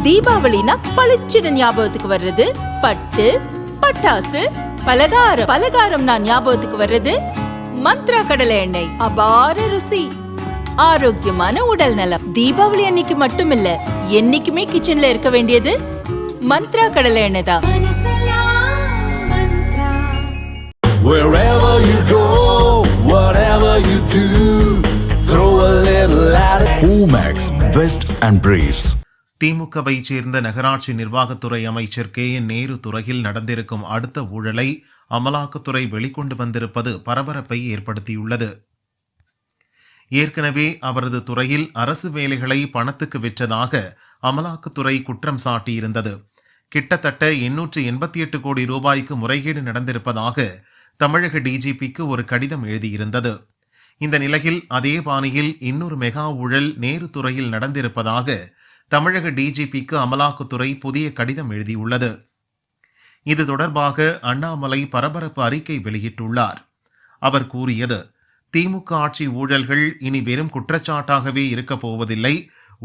தீபாவளினா பளிச்சுன்னு ஞாபகத்துக்கு வர்றது பட்டு, பட்டாசு, பலகாரம் நான் ஞாபகத்துக்கு வர்றது மந்த்ரா கடலை எண்ணெய். அபார ருசி, ஆரோக்கியமான உடல் நலம். தீபாவளி அன்னைக்கு மட்டும் இல்ல, என்னைக்குமே கிச்சன்ல இருக்க வேண்டியது மந்த்ரா கடலை எண்ணெய் தான். Wherever you go, whatever you do, throw a little at it. Omax, Vest and Briefs. திமுகவை சேர்ந்த நகராட்சி நிர்வாகத்துறை அமைச்சர் KN நேரு துறையில் நடந்திருக்கும் அடுத்த ஊழலை அமலாக்கத்துறை வெளிக்கொண்டு வந்திருப்பது பரபரப்பை ஏற்படுத்தியுள்ளது. ஏற்கனவே அவரது துறையில் அரசு வேலைகளை பணத்துக்கு விற்றதாக அமலாக்கத்துறை குற்றம் சாட்டியிருந்தது. கிட்டத்தட்ட 888 கோடி ரூபாய்க்கு முறைகேடு நடந்திருப்பதாக தமிழக டிஜிபிக்கு ஒரு கடிதம் எழுதியிருந்தது. இந்த நிலையில் அதே பாணியில் இன்னொரு மெகா ஊழல் நேரு துறையில் நடந்திருப்பதாக தமிழக டிஜிபிக்கு அமலாக்கத்துறை புதிய கடிதம் எழுதியுள்ளது. இது தொடர்பாக அண்ணாமலை பரபரப்பு அறிக்கை வெளியிட்டுள்ளார். அவர் கூறியது, திமுக ஆட்சி ஊழல்கள் இனி வெறும் குற்றச்சாட்டாகவே இருக்கப் போவதில்லை.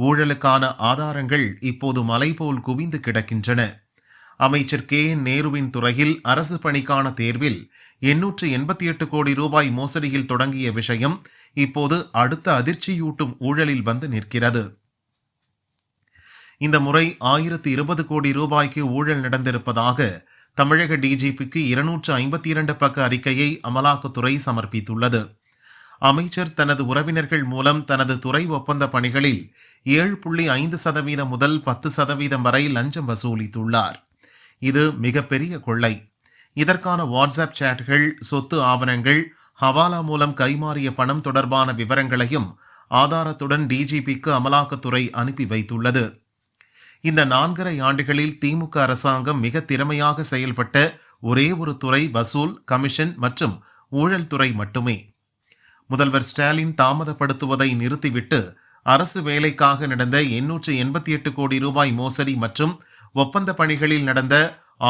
ஊழலுக்கான ஆதாரங்கள் இப்போது மலை போல் குவிந்து கிடக்கின்றன. அமைச்சர் KN நேருவின் துறையில் அரசு பணிக்கான தேர்வில் 888 கோடி ரூபாய் மோசடியில் தொடங்கிய விஷயம் இப்போது அடுத்த அதிர்ச்சியூட்டும் ஊழலில் வந்து நிற்கிறது. இந்த முறை 1020 கோடி ரூபாய்க்கு ஊழல் நடந்திருப்பதாக தமிழக டிஜிபிக்கு 252 பக்க அறிக்கையை அமலாக்கத்துறை சமர்ப்பித்துள்ளது. அமைச்சர் தனது உறவினர்கள் மூலம் தனது துறை ஒப்பந்த பணிகளில் 7.5% முதல் 10% வரை லஞ்சம் வசூலித்துள்ளார். இது மிகப்பெரிய கொள்ளை. இதற்கான வாட்ஸ்அப் சேட்டுகள், சொத்து ஆவணங்கள், ஹவாலா மூலம் கைமாறிய பணம் தொடர்பான விவரங்களையும் ஆதாரத்துடன் டிஜிபிக்கு அமலாக்கத்துறை அனுப்பி வைத்துள்ளது. இந்த 4.5 ஆண்டுகளில் திமுக அரசாங்கம் மிக திறமையாக செயல்பட்ட ஒரே ஒரு துறை வசூல், கமிஷன் மற்றும் ஊழல் துறை மட்டுமே. முதல்வர் ஸ்டாலின் தாமதப்படுத்துவதை நிறுத்திவிட்டு அரசு வேலைக்காக நடந்த 888 கோடி ரூபாய் மோசடி மற்றும் ஒப்பந்த பணிகளில் நடந்த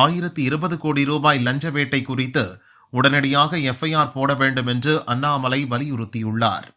1020 கோடி ரூபாய் லஞ்ச வேட்டை குறித்து உடனடியாக FIR போட வேண்டும் என்று அண்ணாமலை வலியுறுத்தியுள்ளார்.